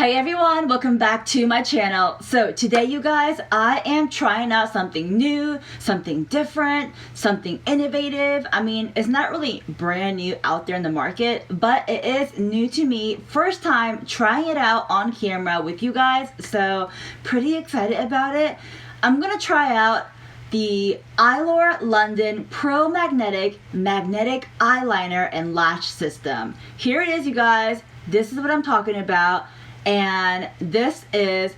Hey everyone, welcome back to my channel. So today you guys, I am trying out something new, something different, something innovative. I mean, it's not really brand new out there in the market, but it is new to me. First time trying it out on camera with you guys, so pretty excited about it. I'm gonna try out the Eylure London Promagnetic Magnetic Eyeliner and Lash System. Here it is, you guys. This is what I'm talking about. And this is,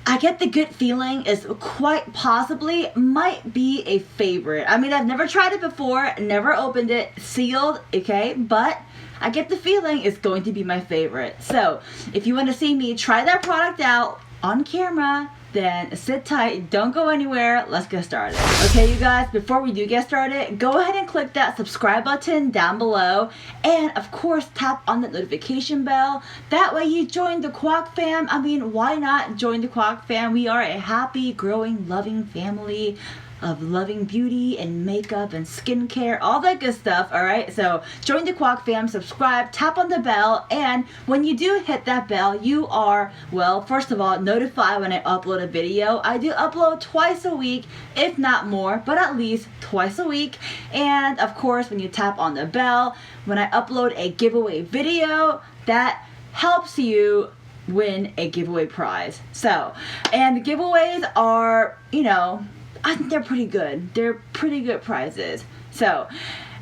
I get the good feeling, is quite possibly might be a favorite. I mean, I've never tried it before, never opened it, sealed, okay, but I get the feeling it's going to be my favorite. So if you want to see me try that product out on camera, then sit tight, don't go anywhere, let's get started. Okay you guys, before we do get started, go ahead and click that subscribe button down below, and of course tap on that notification bell. That way you join the Kwak fam. I mean, why not join the Kwak fam? We are a happy, growing, loving family of loving beauty and makeup and skincare, all that good stuff. Alright, so join the Kwak fam, subscribe, tap on the bell, and when you do hit that bell, you are, well, first of all, notified when I upload a video. I do upload twice a week, if not more, but at least twice a week. And of course, when you tap on the bell, when I upload a giveaway video, that helps you win a giveaway prize. So, and the giveaways are, you know, I think they're pretty good. They're pretty good prizes. So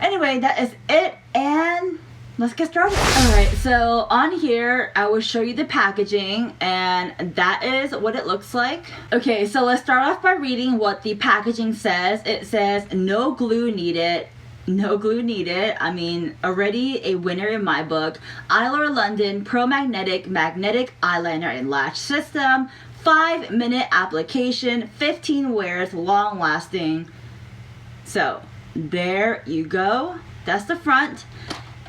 anyway, that is it, and let's get started. Alright, so on here I will show you the packaging, and that is what it looks like. Okay, so let's start off by reading what the packaging says. It says no glue needed. No glue needed. I mean, already a winner in my book. Eylure London Promagnetic Magnetic Eyeliner and Lash System. 5-minute application, 15 wears, long lasting. So there you go. That's the front.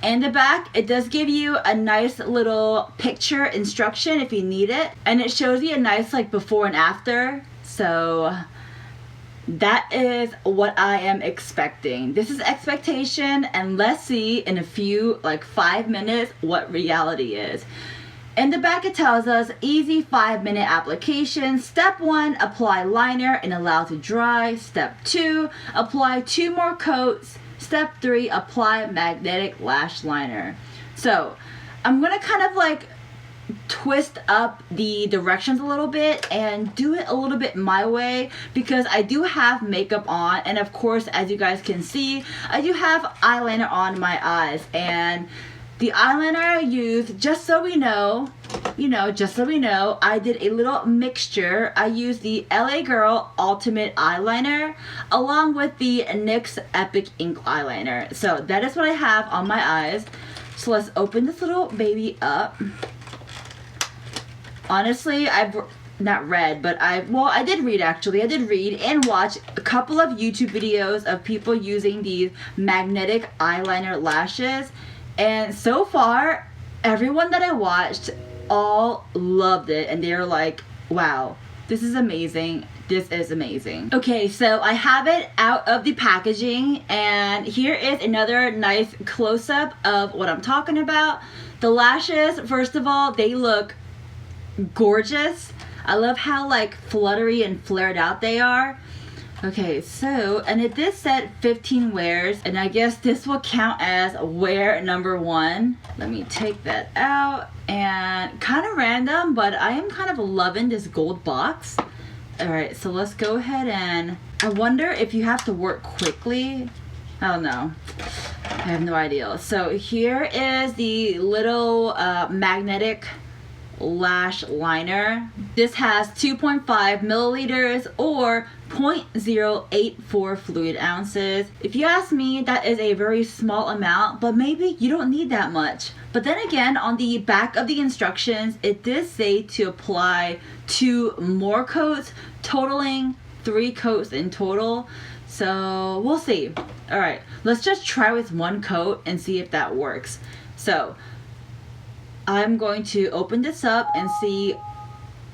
And the back, it does give you a nice little picture instruction if you need it, and it shows you a nice like before and after. So that is what I am expecting. This is expectation, and let's see in a few, like 5 minutes, what reality is. In the back it tells us easy 5-minute application. Step 1, apply liner and allow to dry. Step 2, apply 2 more coats. Step 3, apply magnetic lash liner. So I'm gonna kind of like twist up the directions a little bit and do it a little bit my way, because I do have makeup on, and of course, as you guys can see, I do have eyeliner on my eyes. And the eyeliner I used, just so we know, I did a little mixture. I used the LA Girl Ultimate Eyeliner along with the NYX Epic Ink Eyeliner. So that is what I have on my eyes. So let's open this little baby up. Honestly, I've not read, but I did read actually. I did read and watch a couple of YouTube videos of people using these magnetic eyeliner lashes. And so far, everyone that I watched all loved it, and they're like, wow, this is amazing. This is amazing. Okay, so I have it out of the packaging, and here is another nice close-up of what I'm talking about. The lashes, first of all, they look gorgeous. I love how like fluttery and flared out they are. Okay, so, and it did set 15 wears, and I guess this will count as wear number 1. Let me take that out, and kind of random, but I am kind of loving this gold box. Alright, so let's go ahead, and I wonder if you have to work quickly. I don't know. I have no idea. So here is the little magnetic lash liner. This has 2.5 milliliters or 0.084 fluid ounces. If you ask me, that is a very small amount, but maybe you don't need that much. But then again, on the back of the instructions, it did say to apply 2 more coats, totaling 3 coats in total. So we'll see. Alright, let's just try with 1 coat and see if that works. So I'm going to open this up and see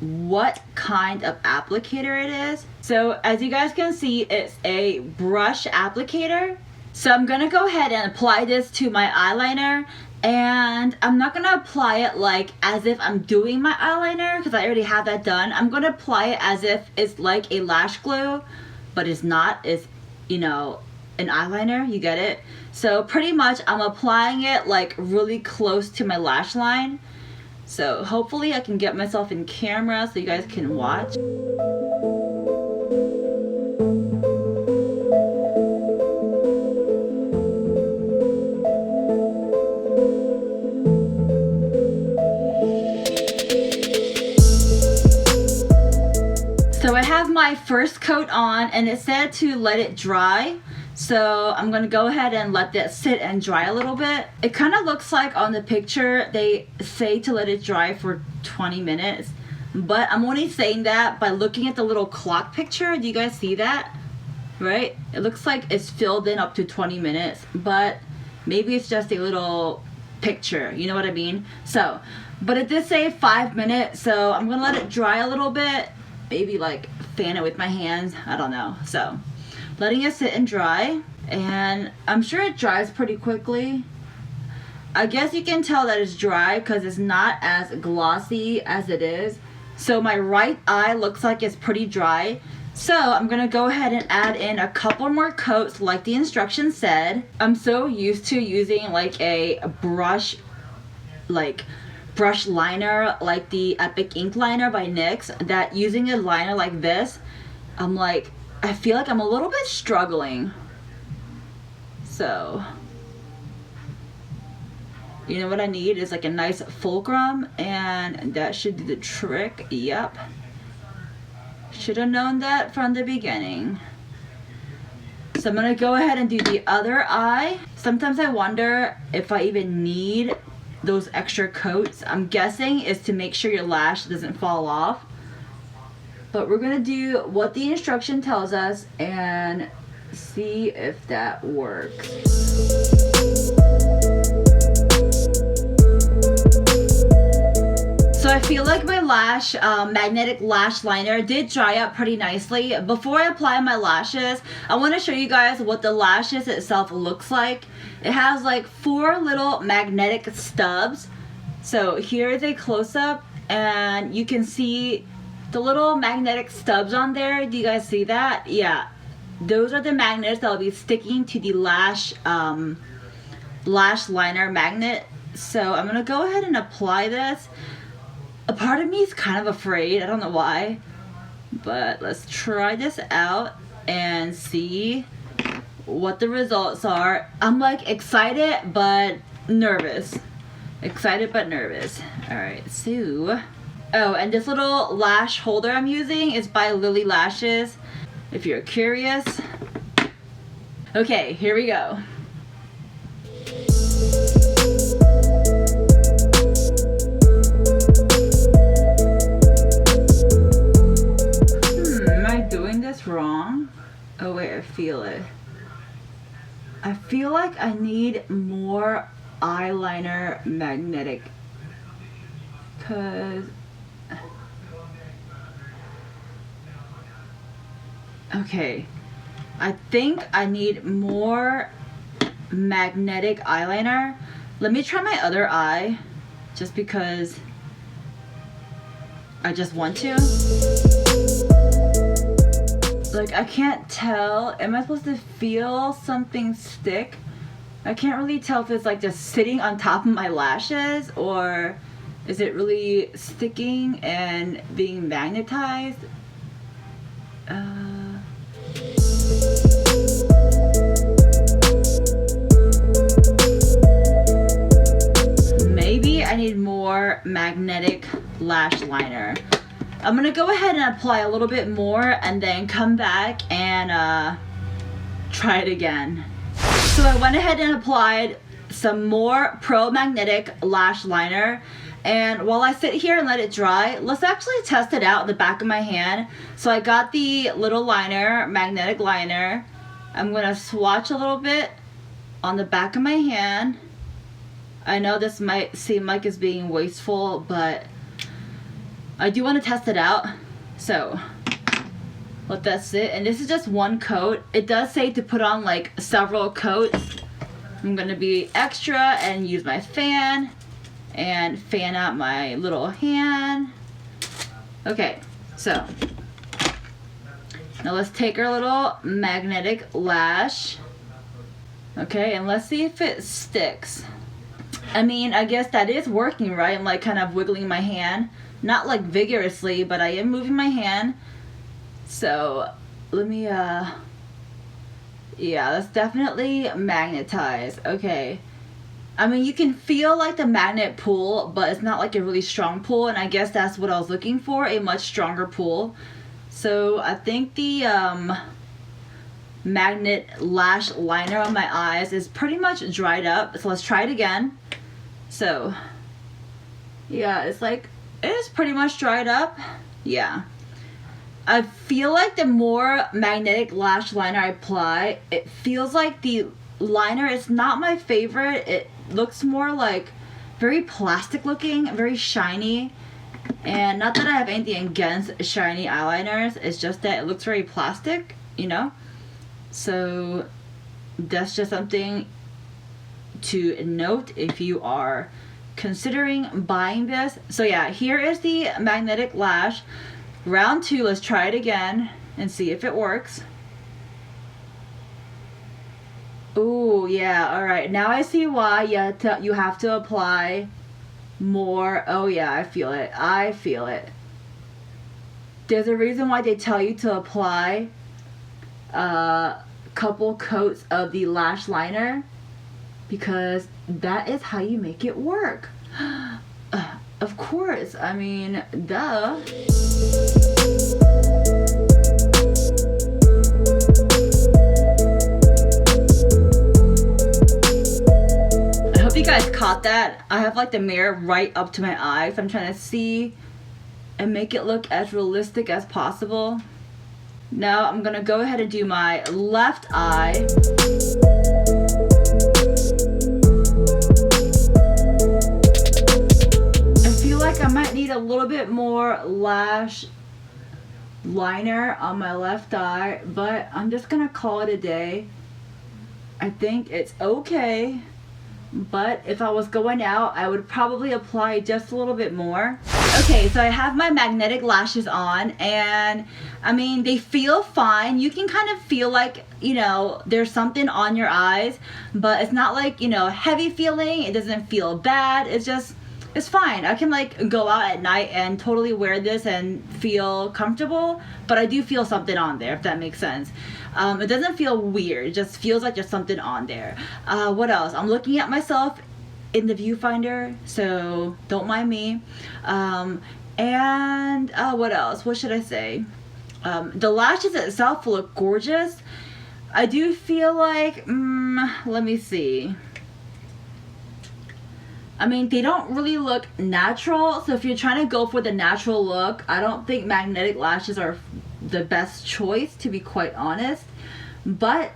what kind of applicator it is. So as you guys can see, it's a brush applicator. So I'm gonna go ahead and apply this to my eyeliner, And I'm not gonna apply it like as if I'm doing my eyeliner because I already have that done. I'm gonna apply it as if it's like a lash glue, but it's not. It's, you know, an eyeliner, you get it? So pretty much I'm applying it like really close to my lash line. So hopefully I can get myself in camera so you guys can watch. So I have my first coat on and it said to let it dry. So I'm gonna go ahead and let that sit and dry a little bit. It kind of looks like on the picture they say to let it dry for 20 minutes. But I'm only saying that by looking at the little clock picture. Do you guys see that? Right? It looks like it's filled in up to 20 minutes. But maybe it's just a little picture. You know what I mean? So, but it did say 5 minutes. So I'm gonna let it dry a little bit. Maybe like fan it with my hands, I don't know. So letting it sit and dry, and I'm sure it dries pretty quickly. I guess you can tell that it's dry because it's not as glossy as it is. So my right eye looks like it's pretty dry. So I'm gonna go ahead and add in a couple more coats like the instructions said. I'm so used to using like a brush liner like the Epic Ink Liner by NYX, that using a liner like this, I feel like I'm a little bit struggling. So, you know what I need is like a nice fulcrum, and that should do the trick. Yep. Should have known that from the beginning. So I'm gonna go ahead and do the other eye. Sometimes I wonder if I even need those extra coats. I'm guessing is to make sure your lash doesn't fall off. But we're gonna do what the instruction tells us and see if that works. So I feel like my lash, magnetic lash liner did dry up pretty nicely. Before I apply my lashes, I want to show you guys what the lashes itself looks like. It has like 4 little magnetic stubs. So here is a close-up, and you can see the little magnetic stubs on there. Do you guys see that? Yeah, those are the magnets that will be sticking to the lash liner magnet. So I'm gonna go ahead and apply this. A part of me is kind of afraid, I don't know why, but let's try this out and see what the results are. I'm like excited but nervous. Excited but nervous. Alright, so, oh, and this little lash holder I'm using is by Lily Lashes, if you're curious. Okay, here we go. Am I doing this wrong? Oh wait, I feel it. I feel like I need more eyeliner magnetic, cause okay, I think I need more magnetic eyeliner. Let me try my other eye just because I just want to. Like, I can't tell. Am I supposed to feel something stick? I can't really tell if it's like just sitting on top of my lashes, or is it really sticking and being magnetized? Maybe I need more magnetic lash liner. I'm gonna go ahead and apply a little bit more and then come back and try it again. So I went ahead and applied some more Promagnetic lash liner, and while I sit here and let it dry, let's actually test it out in the back of my hand. So I got the little liner, magnetic liner. I'm gonna swatch a little bit on the back of my hand. I know this might seem like it's being wasteful, but I do want to test it out. So let that sit, and this is just one coat. It does say to put on like several coats, I'm gonna be extra and use my fan and fan out my little hand. Okay, so now let's take our little magnetic lash. Okay, and let's see if it sticks. I mean, I guess that is working, right? I'm like kind of wiggling my hand. Not like vigorously, but I am moving my hand. So let me, yeah, that's definitely magnetized. Okay. I mean, you can feel like the magnet pull, but it's not like a really strong pull, and I guess that's what I was looking for, a much stronger pull. So I think the magnet lash liner on my eyes is pretty much dried up. So let's try it again. So yeah, it's like, it is pretty much dried up. Yeah. I feel like the more magnetic lash liner I apply, it feels like the liner is not my favorite. It looks more like very plastic looking, very shiny. And not that I have anything against shiny eyeliners, it's just that it looks very plastic, you know? So that's just something to note if you are considering buying this. So yeah, here is the magnetic lash. Round 2, let's try it again and see if it works. Ooh, yeah, alright. Now I see why you have to apply more. Oh yeah, I feel it. I feel it. There's a reason why they tell you to apply a couple coats of the lash liner, because that is how you make it work. Of course, I mean, duh. I hope you guys caught that. I have like the mirror right up to my eyes. I'm trying to see and make it look as realistic as possible. Now I'm gonna go ahead and do my left eye. I might need a little bit more lash liner on my left eye, but I'm just gonna call it a day. I think it's okay, but if I was going out, I would probably apply just a little bit more. Okay, so I have my magnetic lashes on, and I mean, they feel fine. You can kind of feel like, you know, there's something on your eyes, but it's not like, you know, heavy feeling. It doesn't feel bad. It's just, it's fine. I can like go out at night and totally wear this and feel comfortable, but I do feel something on there, if that makes sense. It doesn't feel weird. It just feels like there's something on there. What else? I'm looking at myself in the viewfinder, so don't mind me. And what else? What should I say? The lashes itself look gorgeous. I do feel like, let me see. I mean, they don't really look natural, so if you're trying to go for the natural look, I don't think magnetic lashes are the best choice, to be quite honest. But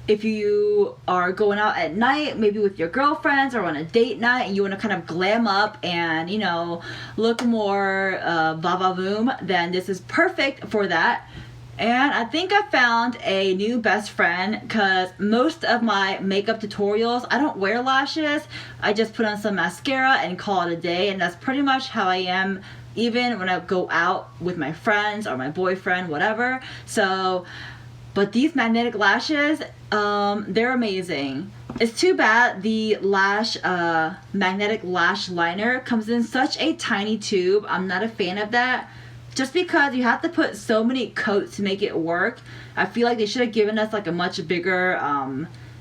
if you are going out at night, maybe with your girlfriends or on a date night, and you want to kind of glam up and, you know, look more va-va-voom, then this is perfect for that. And I think I found a new best friend, because most of my makeup tutorials, I don't wear lashes. I just put on some mascara and call it a day, and that's pretty much how I am even when I go out with my friends or my boyfriend, whatever. So, but these magnetic lashes, they're amazing. It's too bad the lash, magnetic lash liner comes in such a tiny tube. I'm not a fan of that. Just because you have to put so many coats to make it work. I feel like they should have given us like a much bigger,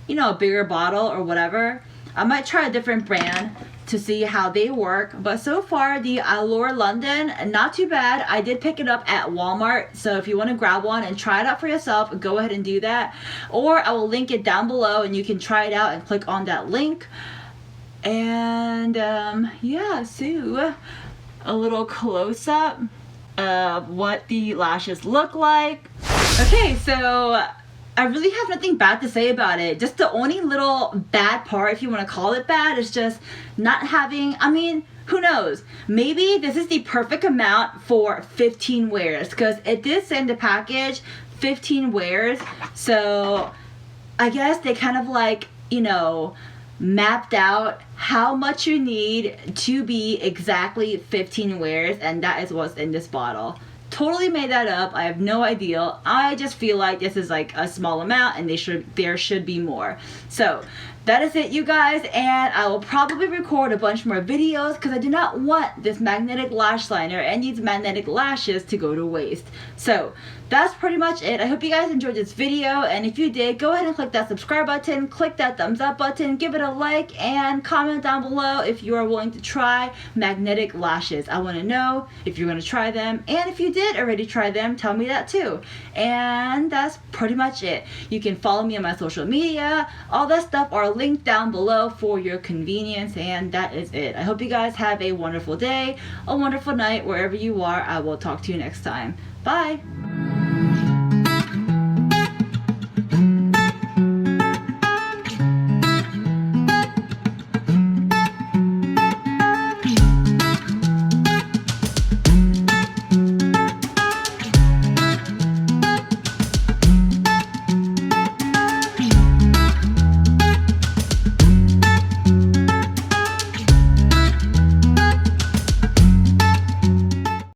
you know, a bigger bottle or whatever. I might try a different brand to see how they work. But so far, the Eylure London, not too bad. I did pick it up at Walmart. So if you want to grab one and try it out for yourself, go ahead and do that. Or I will link it down below and you can try it out and click on that link. And yeah, so a little close-up of what the lashes look like. Okay, so I really have nothing bad to say about it. Just the only little bad part, if you want to call it bad, is just not having, I mean, who knows? Maybe this is the perfect amount for 15 wears, because it did say in the package 15 wears. So I guess they kind of like you know, mapped out how much you need to be exactly 15 wears, and that is what's in this bottle. Totally made that up. I have no idea. I just feel like this is like a small amount and there should be more. So that is it, you guys, and I will probably record a bunch more videos because I do not want this magnetic lash liner and these magnetic lashes to go to waste. So that's pretty much it. I hope you guys enjoyed this video, and if you did, go ahead and click that subscribe button, click that thumbs up button, give it a like, and comment down below if you are willing to try magnetic lashes. I want to know if you're going to try them, and if you did already try them, tell me that too. And that's pretty much it. You can follow me on my social media. All that stuff are linked down below for your convenience, and that is it. I hope you guys have a wonderful day, a wonderful night, wherever you are. I will talk to you next time. Bye!